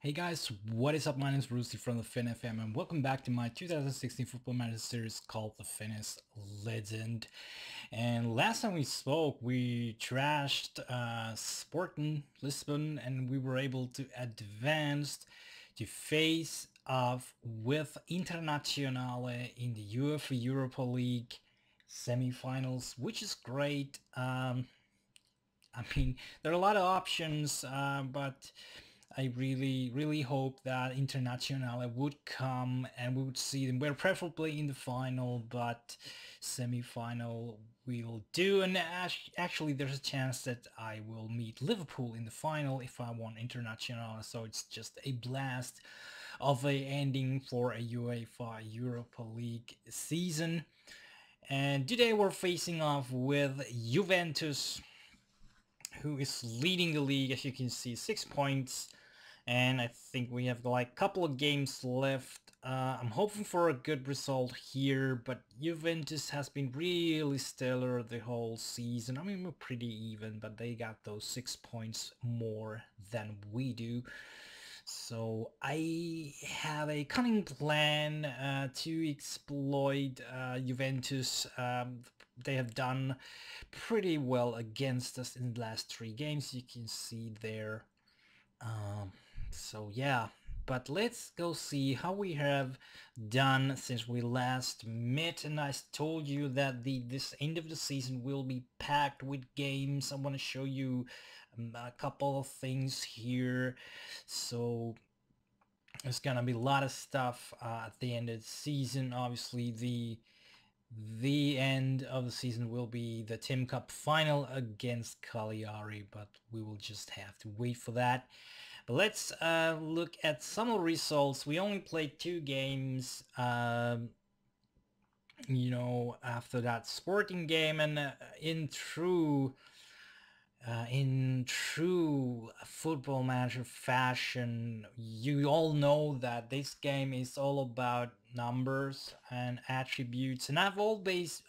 Hey guys, what is up? My name is Brucey from the Finn FM and welcome back to my 2016 Football Manager series called the Finnish Legend. And last time we spoke, we trashed Sporting Lisbon and we were able to advance to face off with Internazionale in the UEFA Europa League semi-finals, which is great. I mean, there are a lot of options, but I really hope that Internazionale would come and we would see them. We're preferably in the final, but semi-final will do. And actually, there's a chance that I will meet Liverpool in the final if I want Internazionale. So it's just a blast of a ending for a UEFA Europa League season. And today we're facing off with Juventus, who is leading the league, as you can see, 6 points. And I think we have like a couple of games left. I'm hoping for a good result here, but Juventus has been really stellar the whole season. I mean, we're pretty even, but they got those 6 points more than we do. So I have a cunning plan to exploit Juventus. They have done pretty well against us in the last 3 games. You can see there. So yeah, but let's go see how we have done since we last met. And I told you that this end of the season will be packed with games. I want to show you a couple of things here. So there's gonna be a lot of stuff at the end of the season. Obviously, the end of the season will be the Tim Cup final against Cagliari, but we will just have to wait for that. But let's look at some of the results. We only played 2 games, after that Sporting game, and in true Football Manager fashion, you all know that this game is all about numbers and attributes, and I've always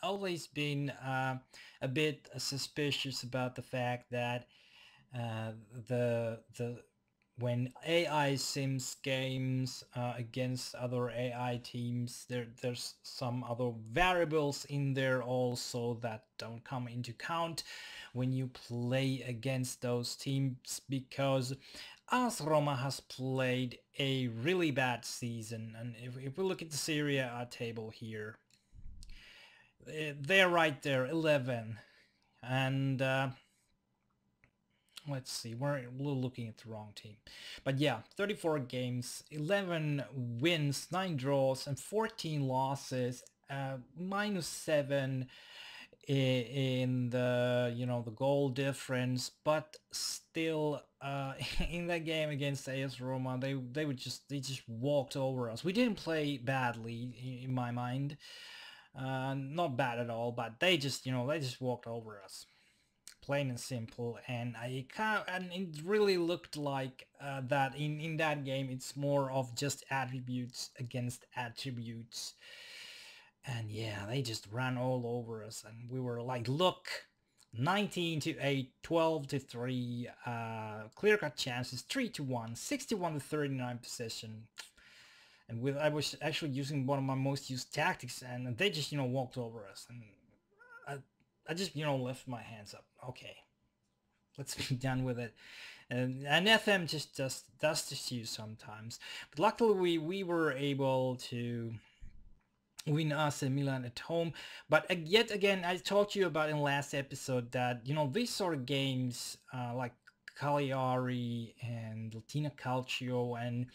been a bit suspicious about the fact that the when AI sims games against other AI teams, there's some other variables in there also that don't come into count when you play against those teams, because AS Roma has played a really bad season. And if we look at the Serie A table here, they're right there, 11, and let's see, we're looking at the wrong team. But yeah, 34 games, 11 wins, 9 draws, and 14 losses, -7 in the the goal difference. But still, in that game against AS Roma, they just walked over us. We didn't play badly in my mind, not bad at all, but they just walked over us, plain and simple. And it really looked like that in that game it's more of just attributes against attributes. And yeah, they just ran all over us, and we were like, look, 19-8, 12-3, clear-cut chances, 3-1, 61-39 possession. And I was actually using one of my most used tactics, and they just walked over us. And I just left my hands up. Okay, let's be done with it. And FM just does this you sometimes. But luckily we were able to win AC Milan at home. But yet again, I talked to you about in the last episode that these sort of games like Cagliari and Latina Calcio, and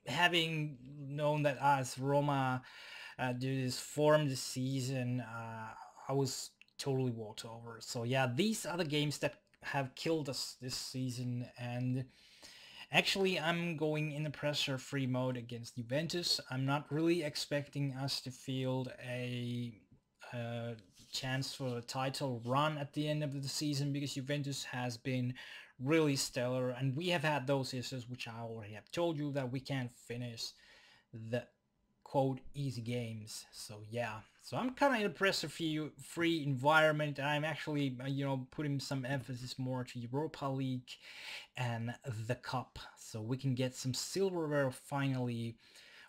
having known that AS Roma do this form this season, I was totally walked over. So yeah, these are the games that have killed us this season. And actually, I'm going in the pressure-free mode against Juventus. I'm not really expecting us to field a chance for a title run at the end of the season, because Juventus has been really stellar, and we have had those issues which I already have told you, that we can't finish the quote easy games. So yeah, so I'm kind of in a pressure-free environment. I'm actually putting some emphasis more to Europa League and the Cup, so we can get some silverware finally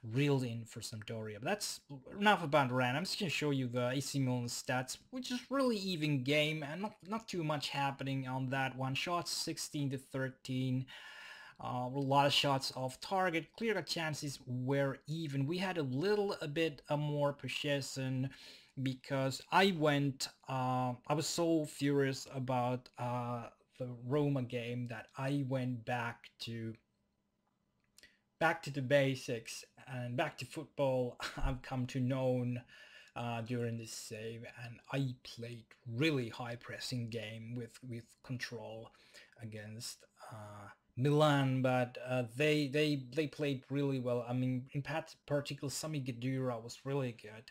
reeled in for Sampdoria. But that's enough about Ran. I'm just gonna show you the AC Milan stats, which is really even game and not too much happening on that one. Shots 16 to 13. A lot of shots off target. Clear cut chances were even. We had a bit more possession because I was so furious about the Roma game that I went back to the basics and back to football. I've come to known during this save, and I played really high pressing game with control against Milan, but they played really well. I mean, in particular, Sami Khedira was really good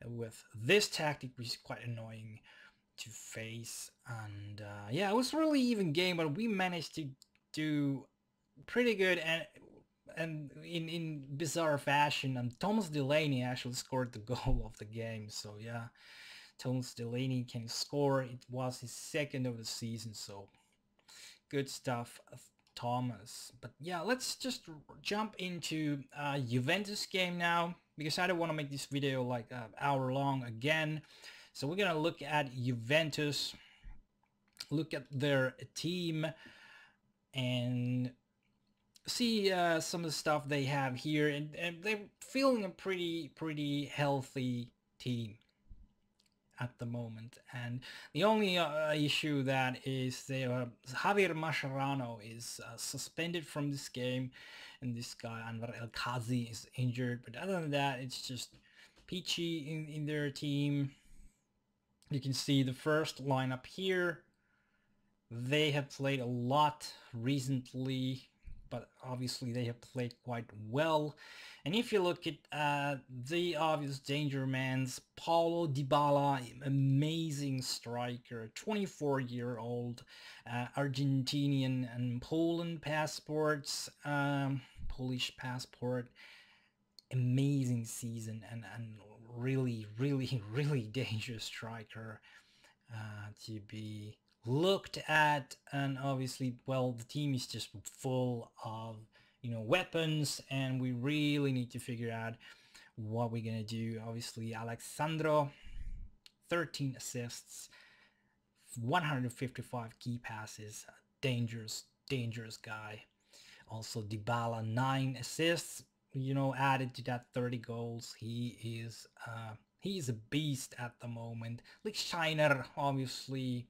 with this tactic, which is quite annoying to face. And yeah, it was really even game, but we managed to do pretty good and in bizarre fashion. And Thomas Delaney actually scored the goal of the game. So yeah, Thomas Delaney can score. It was his second of the season, so good stuff, Thomas. But yeah, let's just jump into Juventus game now, because I don't want to make this video like an hour long again. So we're gonna look at Juventus, look at their team, and see some of the stuff they have here, and they're feeling a pretty healthy team at the moment. And the only issue that is Javier Mascherano is suspended from this game, and this guy Anwar El Khazi is injured. But other than that, it's just peachy in their team. You can see the first lineup here. They have played a lot recently, but obviously they have played quite well. And if you look at the obvious danger mans, Paulo Dybala, amazing striker, 24-year-old, Argentinian and Poland passports, Polish passport, amazing season, and really dangerous striker to be looked at. And obviously, well, the team is just full of weapons, and we really need to figure out what we're gonna do. Obviously, Alexandro, 13 assists, 155 key passes, dangerous guy. Also Dybala, 9 assists, added to that 30 goals. He is a beast at the moment. Lichtsteiner, obviously,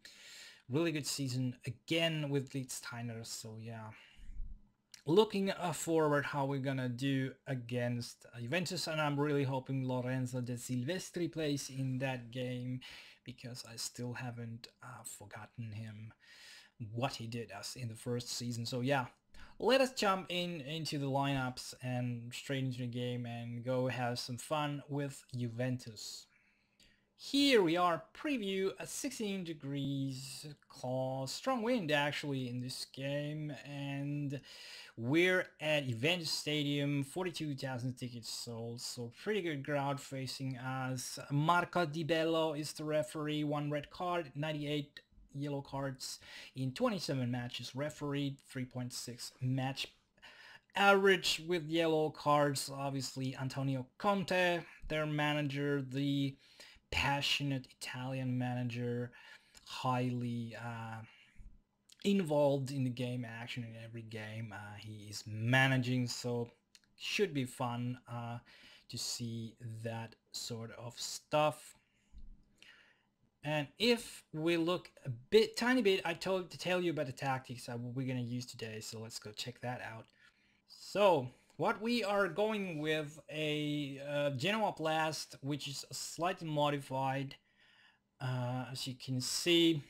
really good season again with Lichtsteiner. So yeah, looking forward how we're gonna do against Juventus, and I'm really hoping Lorenzo De Silvestri plays in that game, because I still haven't forgotten him, what he did us in the first season. So yeah, let us jump into the lineups and straight into the game and go have some fun with Juventus. Here we are, preview at 16 degrees, strong wind actually in this game, and we're at Juventus Stadium, 42,000 tickets sold, so pretty good crowd facing us. Marco Di Bello is the referee, 1 red card, 98 yellow cards in 27 matches refereed, 3.6 match average with yellow cards. Obviously Antonio Conte, their manager, the passionate Italian manager, highly involved in the game action in every game he is managing, so should be fun to see that sort of stuff. And if we look tiny bit, I told to tell you about the tactics we're gonna use today, so let's go check that out. So what we are going with a Genoa Blast, which is slightly modified. As you can see,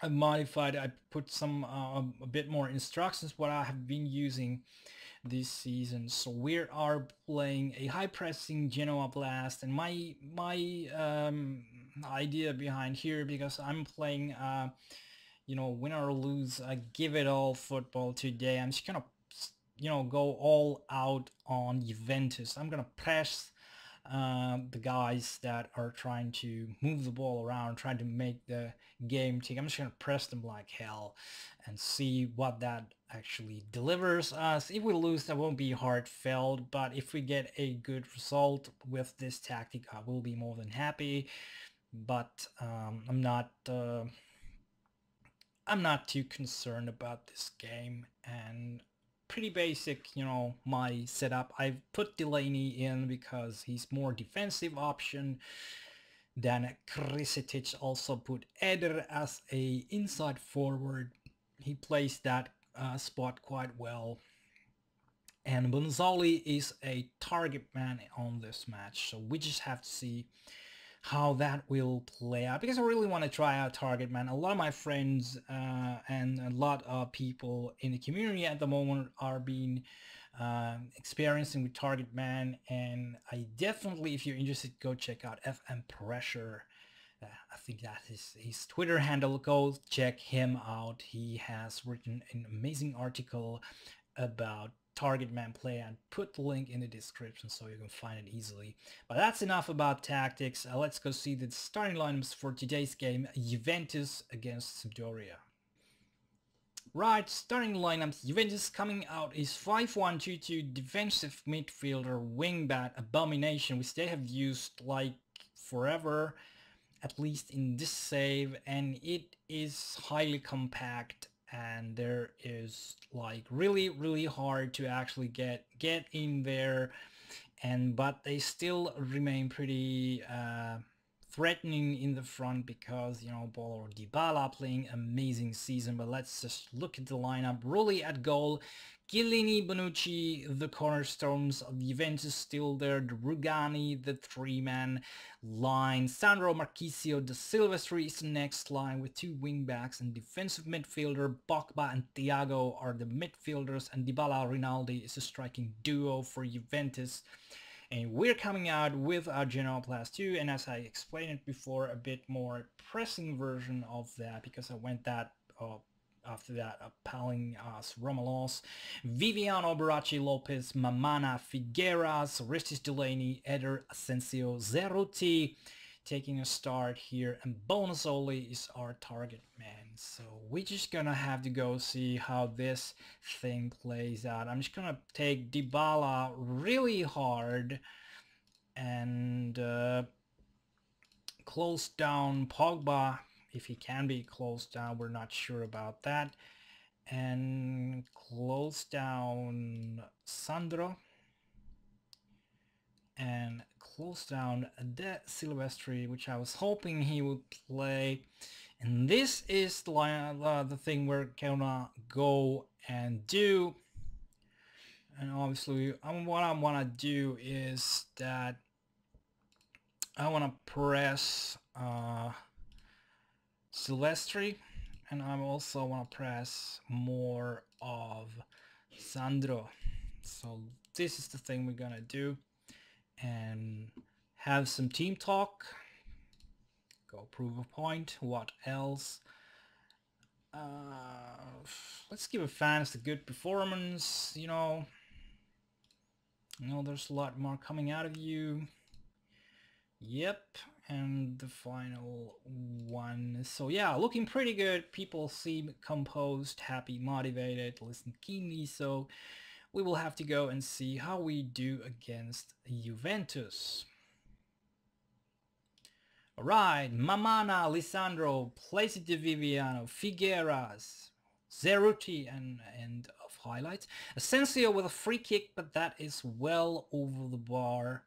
I modified. I put some a bit more instructions what I have been using this season. So we are playing a high pressing Genoa Blast, and my idea behind here, because I'm playing win or lose, give it all football today. I'm just gonna go all out on Juventus. I'm gonna press the guys that are trying to move the ball around, trying to make the game tick. I'm just gonna press them like hell and see what that actually delivers us. If we lose, that won't be heartfelt, but if we get a good result with this tactic, I will be more than happy. But I'm not too concerned about this game, and pretty basic, my setup. I've put Delaney in because he's more defensive option. Then Krisetic also put Eder as a inside forward. He plays that spot quite well. And Bonzali is a target man on this match, so we just have to see how that will play out, because I really want to try out target man. A lot of my friends and a lot of people in the community at the moment are being experiencing with target man, and I definitely, if you're interested, go check out FM Pressure. I think that is his Twitter handle. Go check him out. He has written an amazing article about target man play, and put the link in the description so you can find it easily. But that's enough about tactics. Let's go see the starting lineups for today's game, Juventus against Sampdoria. Right, starting lineups. Juventus coming out is 5-1-2-2 defensive midfielder wingback abomination, which they have used like forever, at least in this save, and it is highly compact, and there is like really hard to actually get in there, but they still remain pretty threatening in the front, because Paulo Dybala playing amazing season. But let's just look at the lineup. Rulli at goal, Chiellini, Bonucci, the cornerstones of Juventus still there, the Rugani, the three-man line, Sandro, Marchisio, De Silvestri is the next line with two wing-backs, and defensive midfielder Pogba and Thiago are the midfielders, and Dybala Rinaldi is a striking duo for Juventus. And we're coming out with our Genoa Plus 2, and as I explained it before, a bit more pressing version of that, because I went that after that, Palhinhas, Romalos, Viviano, Baracci, Lopez, Mamana, Figueras, Ristis, Delaney, Eder, Asensio, Zeruti taking a start here, and Bonazzoli is our target man. So we're just gonna have to go see how this thing plays out. I'm just gonna take Dybala really hard and close down Pogba if he can be closed down. We're not sure about that. And close down Sandro and close down De Silvestri, which I was hoping he would play. And this is the thing we're gonna go and do. And obviously what I want to do is that I want to press Silvestri, and I also want to press more of Sandro. So this is the thing we're gonna do, and have some team talk. Go prove a point. What else? Let's give fans a good performance. There's a lot more coming out of you. Yep. And the final one. So yeah, looking pretty good. People seem composed, happy, motivated, listen keenly. So we will have to go and see how we do against Juventus. Alright, Mamana, Lisandro, Placide Viviano, Figueras, Zeruti, and end of highlights. Asensio with a free kick, but that is well over the bar.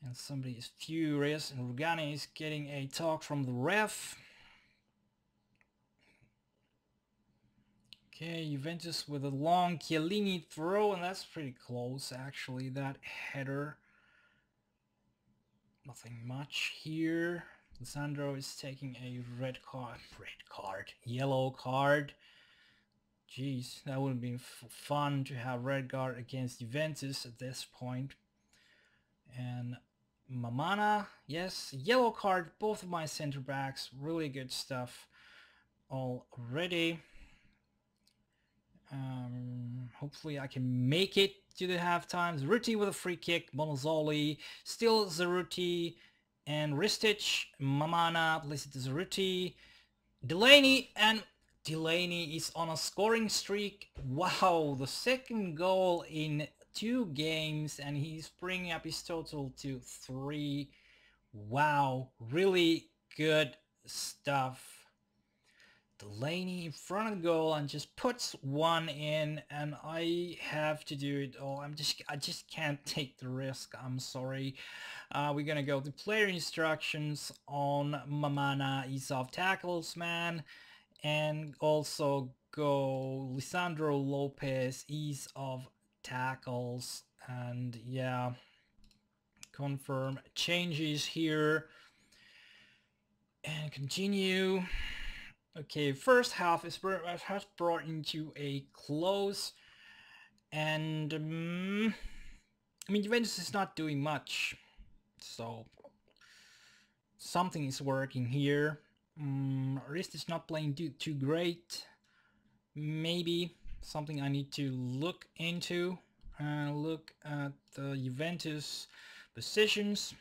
And somebody is furious, and Rugani is getting a talk from the ref. Okay, Juventus with a long Chiellini throw, and that's pretty close actually, that header. Nothing much here. Lisandro is taking a yellow card. Jeez, that would have been fun to have red card against Juventus at this point. And Mamana, yes, yellow card, both of my center backs, really good stuff already. Hopefully I can make it to the halftime. Zeruti with a free kick. Bonazzoli, still Zeruti, and Ristic. Mamana plays it to Zeruti. Delaney, and Delaney is on a scoring streak. Wow, the second goal in 2 games, and he's bringing up his total to 3. Wow, really good stuff. Delaney in front of goal and just puts one in, and I have to do it all. I just can't take the risk. I'm sorry. We're gonna go to player instructions on Mamana. He's off tackles, man, and also go Lisandro Lopez. Ease of tackles, and yeah, confirm changes here and continue. Okay, first half is brought into a close, and I mean, Juventus is not doing much, so something is working here. Rist is not playing too great. Maybe something I need to look into. Look at the Juventus positions.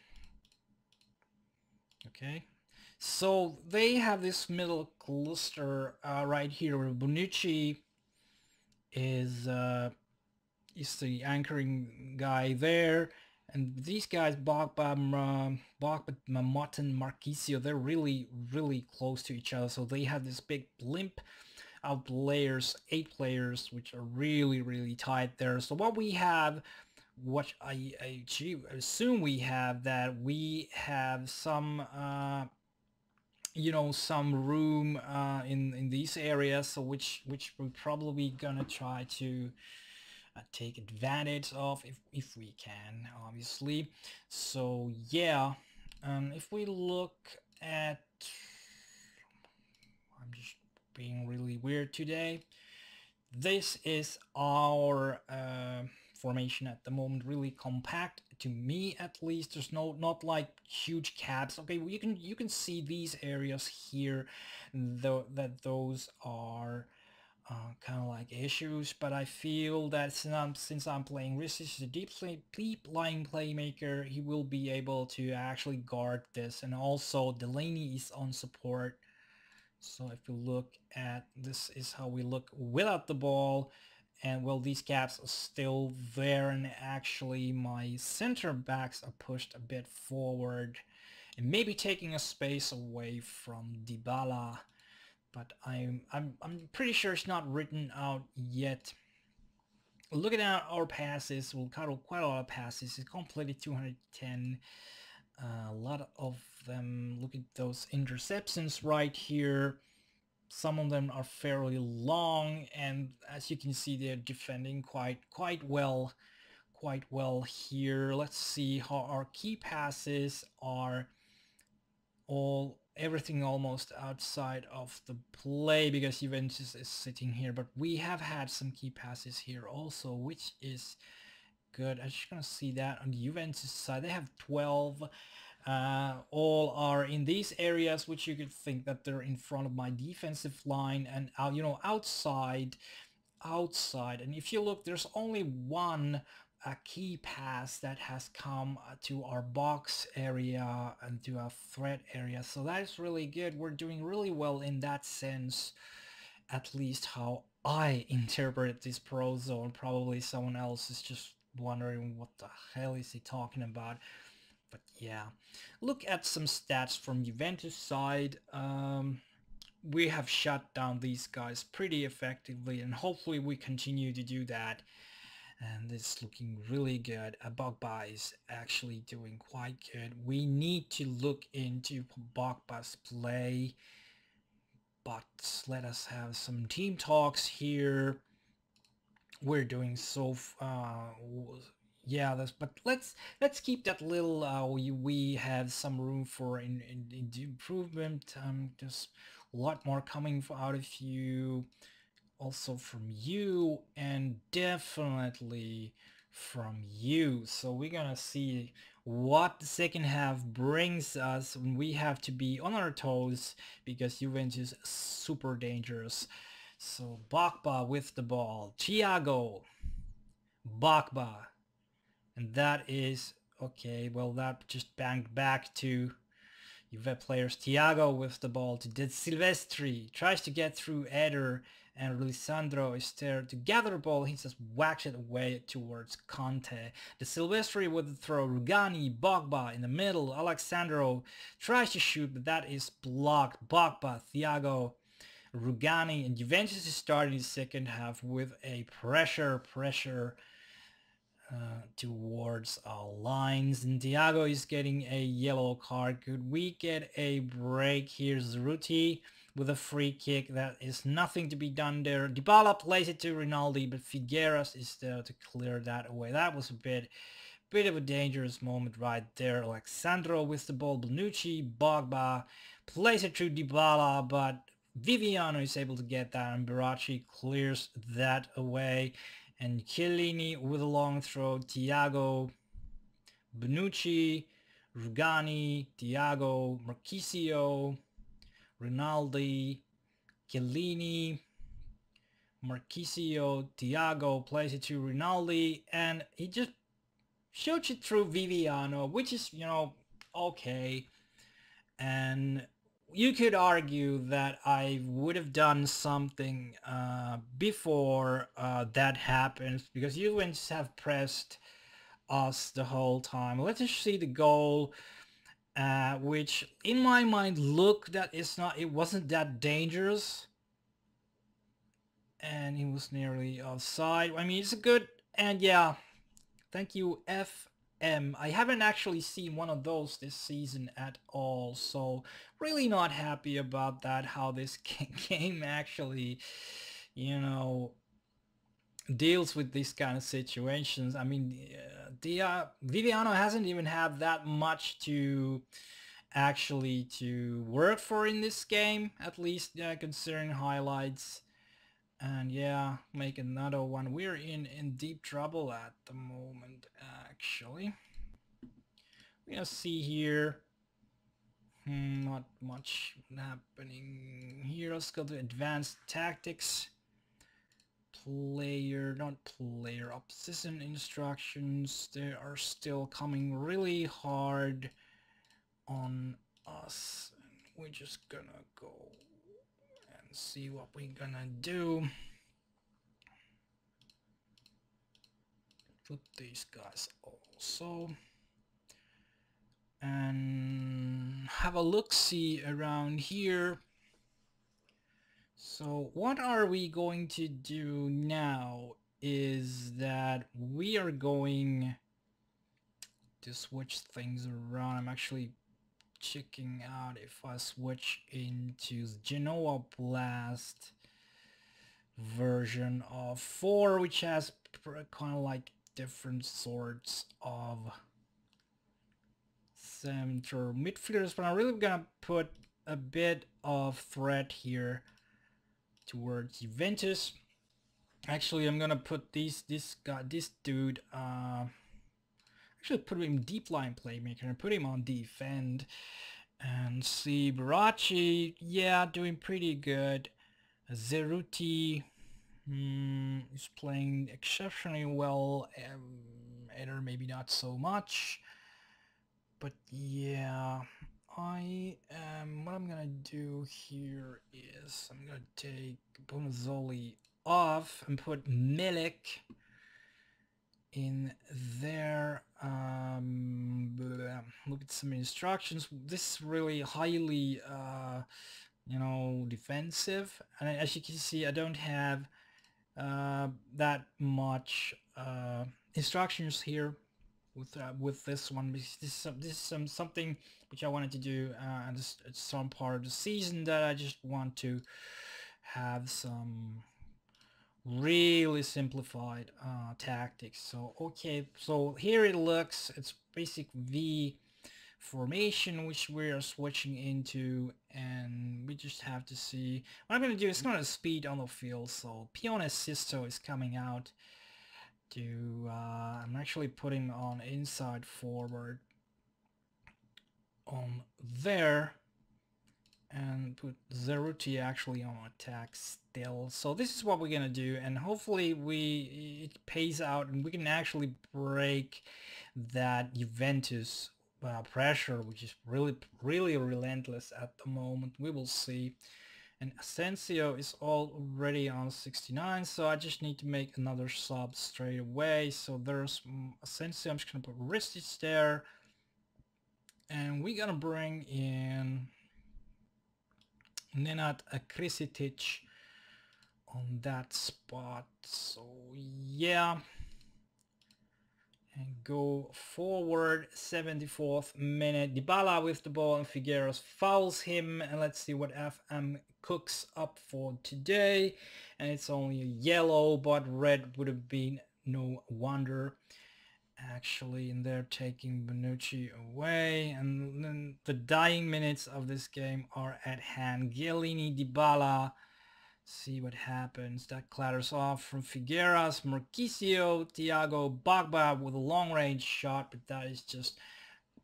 Okay. So they have this middle cluster right here where Bonucci is the anchoring guy there, and these guys Bogba, Martin, Marquisio, they're really close to each other. So they have this big blimp of players, 8 players, which are really tight there. So what we have, what I assume we have, that we have some you know, some room in these areas, so which we're probably gonna try to take advantage of if we can, obviously. So yeah, if we look at, I'm just being really weird today. This is our formation at the moment, really compact to me at least. There's not like huge caps. Okay, well, you can see these areas here, though, that those are kind of like issues, but I feel that since I'm playing Risic, a deep lying playmaker, he will be able to actually guard this. And also Delaney is on support. So if you look at, this is how we look without the ball, and well, these gaps are still there, and actually my center backs are pushed a bit forward and maybe taking a space away from Dybala, but I'm pretty sure it's not written out yet. Looking at our passes, we'll cut quite a lot of passes. It's completed 210. A lot of them. Look at those interceptions right here. Some of them are fairly long, and as you can see, they're defending quite well here. Let's see how our key passes are. Everything almost outside of the play because Juventus is sitting here, but we have had some key passes here also, which is good. I'm just gonna see that on the Juventus side. They have 12. All are in these areas, which you could think that they're in front of my defensive line, and you know, outside. And if you look, there's only one key pass that has come to our box area and to our threat area, so that is really good. We're doing really well in that sense, at least how I interpret this pro zone. Probably someone else is just wondering what the hell is he talking about. But yeah, look at some stats from Juventus side. We have shut down these guys pretty effectively, and hopefully we continue to do that. And it's looking really good. Bogba is actually doing quite good. We need to look into Bogba's play, but let us have some team talks here. We're doing so yeah, but let's keep that little we have some room for in improvement. There's a lot more coming out of you, also from you, and definitely from you. So we're gonna see what the second half brings us, when we have to be on our toes because Juventus is super dangerous. So Bakba with the ball. Thiago. Bakba. And that is okay. Well, that just banged back to Juve players. Thiago with the ball to De Silvestri. Tries to get through Eder, and Lisandro is there to gather the ball. He just whacks it away towards Conte. De Silvestri with the throw. Rugani, Bogba in the middle. Alexandro tries to shoot, but that is blocked. Bogba, Thiago, Rugani, and Juventus is starting the second half with a pressure towards our lines. And Thiago is getting a yellow card. Could we get a break here? Zeruti with a free kick. That is nothing to be done there. Dybala plays it to Rinaldi, but Figueras is there to clear that away. That was a bit of a dangerous moment right there. Alexandro with the ball. Bonucci, Bogba plays it through Dybala, but Viviano is able to get that, and Barachi clears that away. And Chiellini with a long throw. Thiago, Bonucci, Rugani, Thiago, Marchisio, Rinaldi, Chiellini, Marchisio, Thiago plays it to Rinaldi, and he just shoots it through Viviano, which is, you know, okay. And you could argue that I would have done something before that happens, because Juventus have pressed us the whole time. Let's just see the goal, which in my mind it wasn't that dangerous, and he was nearly offside. I mean, it's a good, and yeah, thank you, I haven't actually seen one of those this season at all, so really not happy about that, how this game actually, you know, deals with these kind of situations. I mean, Viviano hasn't even had that much to actually to work for in this game, at least considering highlights. And yeah, make another one. We're in deep trouble at the moment, actually. We're gonna see here. Not much happening here. Let's go to advanced tactics. Opposition instructions. They are still coming really hard on us. And we're just gonna go and see what we're gonna do. Put these guys also. And have a look-see around here. So what are we going to do now is that we are going to switch things around. I'm actually checking out if I switch into the Genoa Blast version of 4, which has kind of like different sorts of center midfielders, but I'm really gonna put a bit of threat here towards Juventus. Actually, I'm gonna put this dude, actually put him deep line playmaker and put him on defend, and see Barachi, yeah, doing pretty good. Zeruti is playing exceptionally well. Eder maybe not so much, but yeah, what I'm gonna do here is I'm gonna take Bonazzoli off and put Milik in there. Look at some instructions. This is really highly you know, defensive, and as you can see, I don't have that much instructions here with this one, because this is something which I wanted to do at some part of the season, that I just want to have some really simplified tactics. So okay, so here it looks, it's basic V formation which we are switching into, and we just have to see what I'm going to do. It's going to speed on the field, so Pione Sisto is coming out to I'm actually putting on inside forward on there, and put Zeruti actually on attack still. So this is what we're gonna do, and hopefully it pays out and we can actually break that Juventus pressure, which is really relentless at the moment. We will see. And Asensio is already on 69, so I just need to make another sub straight away. So there's Asensio. I'm just gonna put Ristic there, and we're gonna bring in Nenad Krisitic on that spot. So yeah, and go forward. 74th minute, Dybala with the ball and Figueres fouls him, and let's see what FM cooks up for today. And it's only a yellow, but red would have been no wonder actually. And they're taking Bonucci away, and then the dying minutes of this game are at hand. Chiellini, Dybala, see what happens. That clatters off from Figueras, Marquisio, Thiago, Bagba with a long range shot, but that is just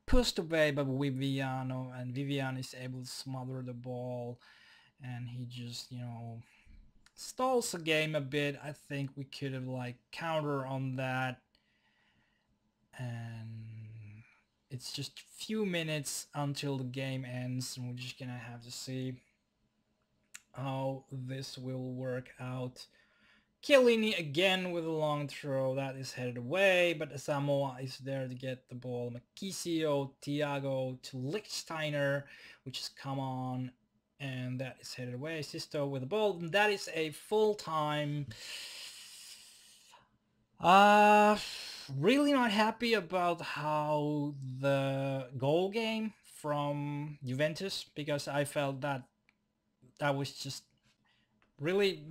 pushed away by Viviano, and Vivian is able to smother the ball, and he just, you know, stalls the game a bit. I think we could have like counter on that, and it's just a few minutes until the game ends, and we're just gonna have to see how this will work out. Chiellini again with a long throw that is headed away, but Samoa is there to get the ball. Marquisio, Thiago to Lichtsteiner, which has come on, and that is headed away. Sisto with the ball, and that is a full-time. Really not happy about how the goal game from Juventus, because I felt that was just really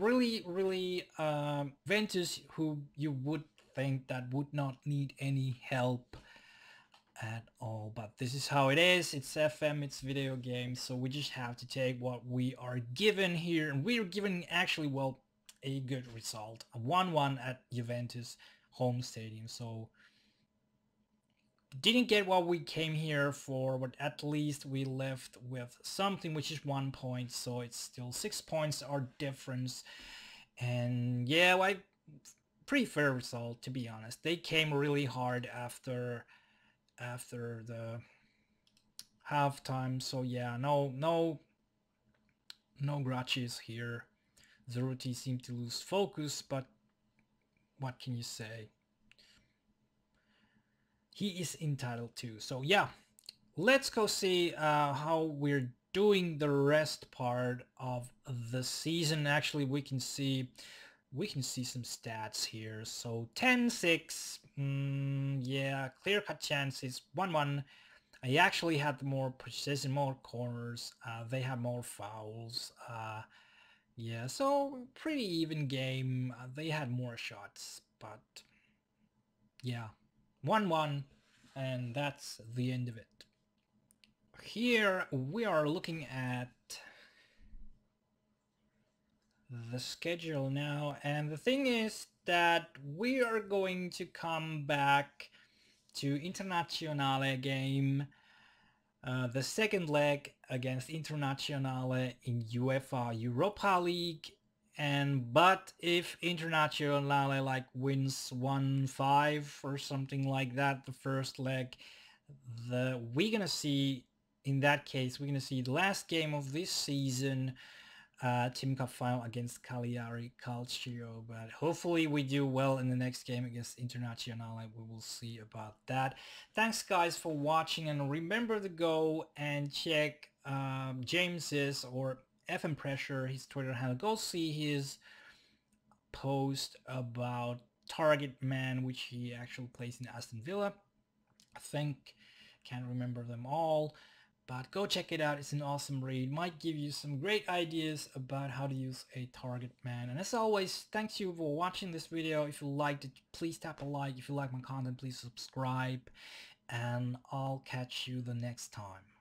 Juventus, who you would think that would not need any help at all. But this is how it is. It's FM, it's video games, so we just have to take what we are given here, and we are given actually, well, a good result, a 1-1 at Juventus home stadium. So didn't get what we came here for, but at least we left with something, which is 1 point, so it's still 6 points our difference. And yeah, well, pretty fair result, to be honest. They came really hard after the halftime, so yeah, no grudges here. Zeruti seemed to lose focus, but what can you say? He is entitled to. So yeah, let's go see how we're doing the rest part of the season. Actually, we can see some stats here. So 10-6, yeah, clear-cut chances, 1-1. I actually had more precision, more corners. They had more fouls. Yeah, so pretty even game. They had more shots, but yeah, 1-1, and that's the end of it. Here we are looking at the schedule now, and the thing is that we are going to come back to Internazionale game, the second leg against Internazionale in UEFA Europa League. And but if Internazionale like wins 1-5 or something like that, the first leg, we're gonna see, in that case, we're gonna see the last game of this season, Team Cup final against Cagliari Calcio. But hopefully we do well in the next game against Internazionale. We will see about that. Thanks guys for watching, and remember to go and check James's or FM Pressure, his Twitter handle. Go see his post about Target Man, which he actually plays in Aston Villa. I think, can't remember them all, but go check it out. It's an awesome read. Might give you some great ideas about how to use a Target Man. And as always, thanks you for watching this video. If you liked it, please tap a like. If you like my content, please subscribe, and I'll catch you the next time.